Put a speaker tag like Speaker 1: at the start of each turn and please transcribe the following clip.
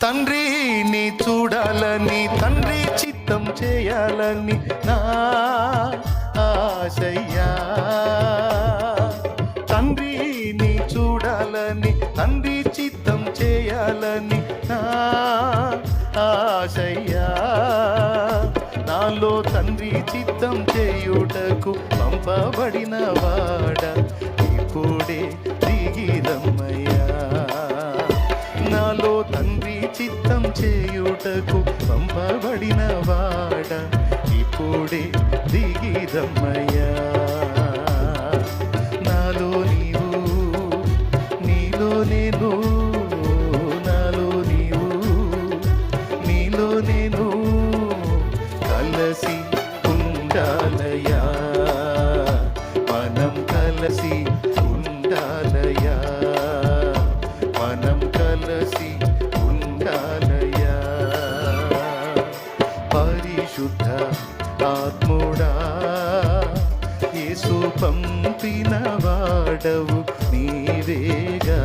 Speaker 1: తండ్రిని చూడాలని, తండ్రి చిత్తం చేయాలని నా ఆశయ్యా. తండ్రిని చూడాలని, తండ్రి చిత్తం చేయాలని నా ఆశయ్యా. నాలో తండ్రి చిత్తం చేయుటకు పంపబడిన వాడ ఇప్పుడే దిగిరమ్మయ్యా. నాలో తండ్రి చిత్తం చేయుటకు పంపబడిన వాడ ఇప్పుడే దిగిరమ్మయ్యా. నాలో నీవు, నీలో నేను, నాలో నీవు, నీలో నేను కలిసి ఉండాలయా. మనం కలిసి ఉండాలయా, మనం కలిసి ఉండాలయా. పరిశుద్ధ ఆత్ముడా యేసు పంపిన వాడవు నీవేగా.